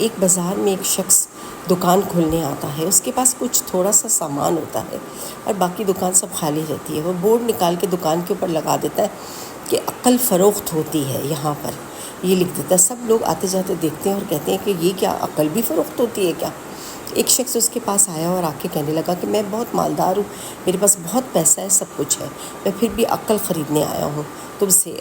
ایک بازار میں ایک شخص دکان کھولنے آتا ہے، اس کے پاس کچھ تھوڑا سا سامان ہوتا ہے اور باقی دکان سب خالی رہتی ہے۔ وہ بورڈ نکال کے دکان کے اوپر لگا دیتا ہے کہ عقل فروخت ہوتی ہے، یہاں پر یہ لکھ دیتا ہے۔ سب لوگ آتے جاتے دیکھتے ہیں اور کہتے ہیں کہ یہ کیا عقل بھی فروخت ہوتی ہے کیا؟ ایک شخص اس کے پاس آیا اور آ کے کہنے لگا کہ میں بہت مالدار ہوں، میرے پاس بہت پیسہ ہے، سب کچھ ہے، میں پھر بھی عقل خریدنے آیا ہوں تم سے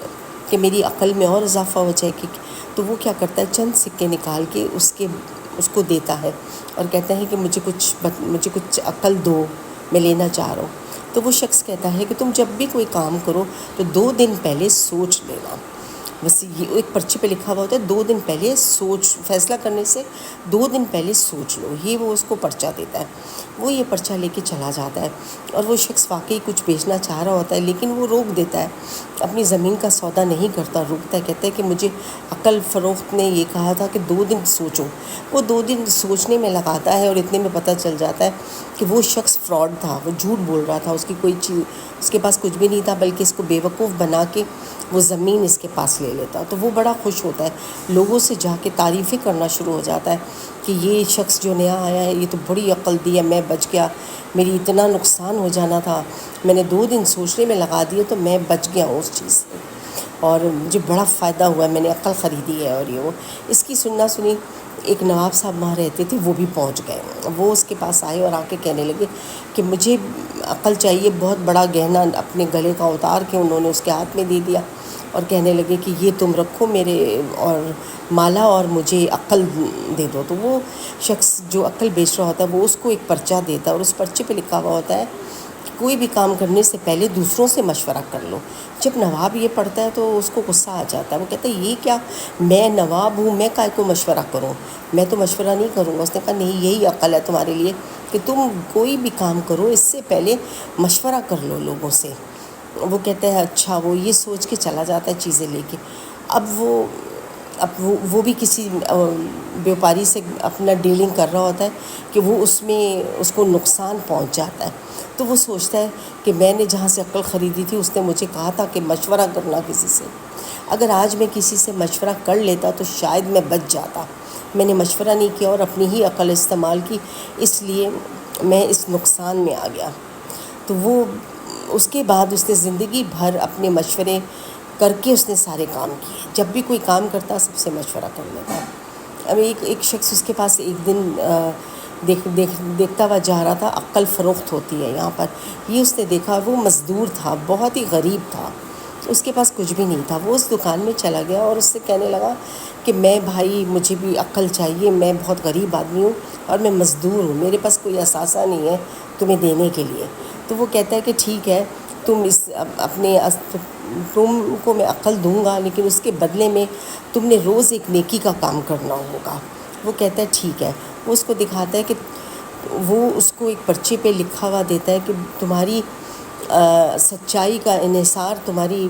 کہ میری عقل میں اور اضافہ ہو جائے۔ کہ تو وہ کیا کرتا ہے، چند سکے نکال کے اس کو دیتا ہے اور کہتا ہے کہ مجھے کچھ عقل دو، میں لینا چاہ رہا ہوں۔ تو وہ شخص کہتا ہے کہ تم جب بھی کوئی کام کرو تو 2 دن پہلے سوچ لینا۔ بس یہ ایک پرچے پہ لکھا ہوا ہوتا ہے، 2 دن پہلے فیصلہ کرنے سے 2 دن پہلے سوچ لو۔ یہ وہ اس کو پرچہ دیتا ہے۔ وہ یہ پرچہ لے کے چلا جاتا ہے اور وہ شخص واقعی کچھ بیچنا چاہ رہا ہوتا ہے، لیکن وہ روک دیتا ہے، اپنی زمین کا سودا نہیں کرتا، روکتا ہے، کہتا ہے کہ مجھے عقل فروخت نے یہ کہا تھا کہ 2 دن سوچو۔ وہ 2 دن سوچنے میں لگاتا ہے اور اتنے میں پتہ چل جاتا ہے کہ وہ شخص فراڈ تھا، وہ جھوٹ بول رہا تھا، اس کی کوئی چیز، اس کے پاس کچھ بھی نہیں تھا، بلکہ اس کو بیوقوف بنا کے وہ زمین اس کے پاس لے لیتا۔ تو وہ بڑا خوش ہوتا ہے، لوگوں سے جا کے تعریفیں کرنا شروع ہو جاتا ہے کہ یہ شخص جو نیا آیا ہے یہ تو بڑی عقل دی ہے، میں بچ گیا، میری اتنا نقصان ہو جانا تھا، میں نے 2 دن سوچنے میں لگا دیے تو میں بچ گیا ہوں اس چیز سے، اور مجھے بڑا فائدہ ہوا ہے، میں نے عقل خریدی ہے۔ اور یہ وہ اس کی سننا سنی ایک نواب صاحب وہاں رہتے تھے، وہ بھی پہنچ گئے، وہ اس کے پاس آئے اور آ کے کہنے لگے کہ مجھے عقل چاہیے۔ بہت بڑا گہنا اپنے گلے کا اتار کے انہوں نے اس کے ہاتھ میں دے دیا اور کہنے لگے کہ یہ تم رکھو میرے اور مالا، اور مجھے عقل دے دو۔ تو وہ شخص جو عقل بیچ رہا ہوتا ہے وہ اس کو ایک پرچہ دیتا ہے اور اس پرچے پہ لکھا ہوا ہوتا ہے کہ کوئی بھی کام کرنے سے پہلے دوسروں سے مشورہ کر لو۔ جب نواب یہ پڑھتا ہے تو اس کو غصہ آ جاتا ہے، وہ کہتا ہے یہ کیا، میں نواب ہوں، میں کائے کو مشورہ کروں، میں تو مشورہ نہیں کروں گا۔ اس نے کہا نہیں، یہی عقل ہے تمہارے لیے کہ تم کوئی بھی کام کرو اس سے پہلے مشورہ کر لو لوگوں سے۔ وہ کہتا ہے اچھا، وہ یہ سوچ کے چلا جاتا ہے چیزیں لے کے۔ اب وہ بھی کسی بیوپاری سے اپنا ڈیلنگ کر رہا ہوتا ہے کہ وہ اس کو نقصان پہنچ جاتا ہے۔ تو وہ سوچتا ہے کہ میں نے جہاں سے عقل خریدی تھی اس نے مجھے کہا تھا کہ مشورہ کرنا کسی سے، اگر آج میں کسی سے مشورہ کر لیتا تو شاید میں بچ جاتا، میں نے مشورہ نہیں کیا اور اپنی ہی عقل استعمال کی، اس لیے میں اس نقصان میں آ گیا۔ تو وہ اس کے بعد اس نے زندگی بھر اپنے مشورے کر کے اس نے سارے کام کیے، جب بھی کوئی کام کرتا سب سے مشورہ کر لیتا۔ اب ایک شخص اس کے پاس ایک دن دیکھتا ہوا جا رہا تھا، عقل فروخت ہوتی ہے یہاں پر، یہ اس نے دیکھا، وہ مزدور تھا، بہت ہی غریب تھا، اس کے پاس کچھ بھی نہیں تھا۔ وہ اس دکان میں چلا گیا اور اس سے کہنے لگا کہ میں بھائی مجھے بھی عقل چاہیے، میں بہت غریب آدمی ہوں اور میں مزدور ہوں، میرے پاس کوئی اثاثہ نہیں ہے تمہیں دینے کے لیے۔ تو وہ کہتا ہے کہ ٹھیک ہے، تم کو میں عقل دوں گا، لیکن اس کے بدلے میں تم نے روز ایک نیکی کا کام کرنا ہوگا۔ وہ کہتا ہے ٹھیک ہے۔ وہ اس کو دکھاتا ہے کہ وہ اس کو ایک پرچے پہ لکھا ہوا دیتا ہے کہ تمہاری سچائی کا انحصار تمہاری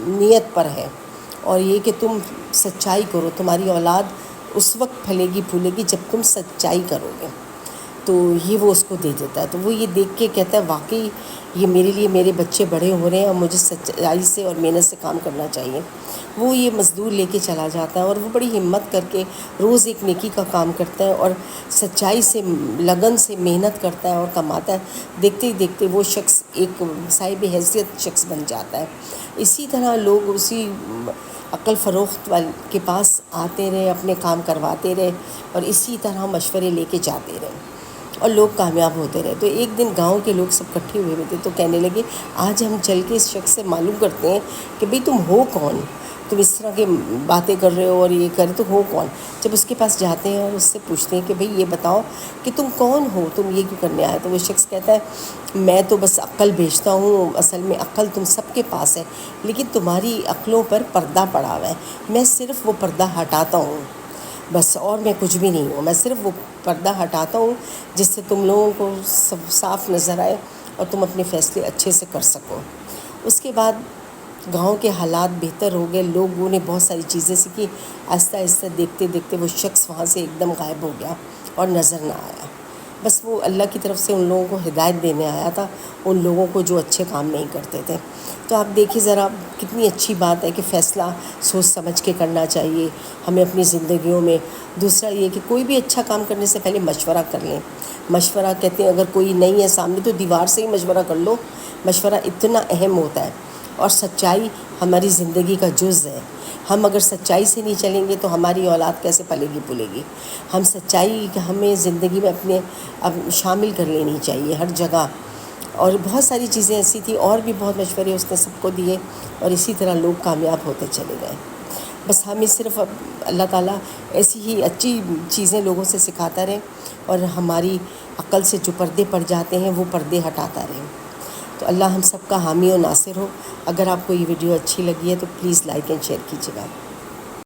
نیت پر ہے، اور یہ کہ تم سچائی کرو، تمہاری اولاد اس وقت پھلے گی پھولے گی جب تم سچائی کرو گے۔ تو یہ وہ اس کو دے دیتا ہے۔ تو وہ یہ دیکھ کے کہتا ہے واقعی یہ میرے لیے، میرے بچے بڑے ہو رہے ہیں اور مجھے سچائی سے اور محنت سے کام کرنا چاہیے۔ وہ یہ مزدور لے کے چلا جاتا ہے اور وہ بڑی ہمت کر کے روز ایک نیکی کا کام کرتا ہے اور سچائی سے، لگن سے محنت کرتا ہے اور کماتا ہے۔ دیکھتے ہی دیکھتے وہ شخص ایک صاحب حیثیت شخص بن جاتا ہے۔ اسی طرح لوگ اسی عقل فروخت والے کے پاس آتے رہے، اپنے کام کرواتے رہے اور اسی طرح مشورے لے کے جاتے رہے اور لوگ کامیاب ہوتے رہے۔ تو ایک دن گاؤں کے لوگ سب اکٹھے ہوئے تھے تو کہنے لگے آج ہم چل کے اس شخص سے معلوم کرتے ہیں کہ بھئی تم ہو کون، تم اس طرح کی باتیں کر رہے ہو اور یہ کر رہے تو ہو کون۔ جب اس کے پاس جاتے ہیں اور اس سے پوچھتے ہیں کہ بھئی یہ بتاؤ کہ تم کون ہو، تم یہ کیوں کرنے آئے، تو وہ شخص کہتا ہے میں تو بس عقل بیچتا ہوں، اصل میں عقل تم سب کے پاس ہے لیکن تمہاری عقلوں پر پردہ پڑا ہوا ہے، میں صرف وہ پردہ ہٹاتا ہوں بس، اور میں کچھ بھی نہیں ہوں، میں صرف وہ پردہ ہٹاتا ہوں جس سے تم لوگوں کو سب صاف نظر آئے اور تم اپنے فیصلے اچھے سے کر سکو۔ اس کے بعد گاؤں کے حالات بہتر ہو گئے، لوگوں نے بہت ساری چیزیں سیکھی، آہستہ آہستہ دیکھتے دیکھتے وہ شخص وہاں سے ایک دم غائب ہو گیا اور نظر نہ آیا۔ بس وہ اللہ کی طرف سے ان لوگوں کو ہدایت دینے آیا تھا، ان لوگوں کو جو اچھے کام نہیں کرتے تھے۔ تو آپ دیکھیے ذرا کتنی اچھی بات ہے کہ فیصلہ سوچ سمجھ کے کرنا چاہیے ہمیں اپنی زندگیوں میں۔ دوسرا یہ کہ کوئی بھی اچھا کام کرنے سے پہلے مشورہ کر لیں۔ مشورہ کہتے ہیں اگر کوئی نہیں ہے سامنے تو دیوار سے ہی مشورہ کر لو، مشورہ اتنا اہم ہوتا ہے۔ اور سچائی ہماری زندگی کا جز ہے۔ ہم اگر سچائی سے نہیں چلیں گے تو ہماری اولاد کیسے پلے گی پلے گی۔ ہم سچائی ہمیں زندگی میں اپنے شامل کر لینی چاہیے ہر جگہ۔ اور بہت ساری چیزیں ایسی تھیں، اور بھی بہت مشورے اس نے سب کو دیے، اور اسی طرح لوگ کامیاب ہوتے چلے گئے۔ بس ہمیں صرف اللہ تعالیٰ ایسی ہی اچھی چیزیں لوگوں سے سکھاتا رہے، اور ہماری عقل سے جو پردے پڑ جاتے ہیں وہ پردے ہٹاتا رہے۔ تو اللہ ہم سب کا حامی و ناصر ہو۔ اگر آپ کو یہ ویڈیو اچھی لگی ہے تو پلیز لائک اینڈ شیئر کیجیے گا۔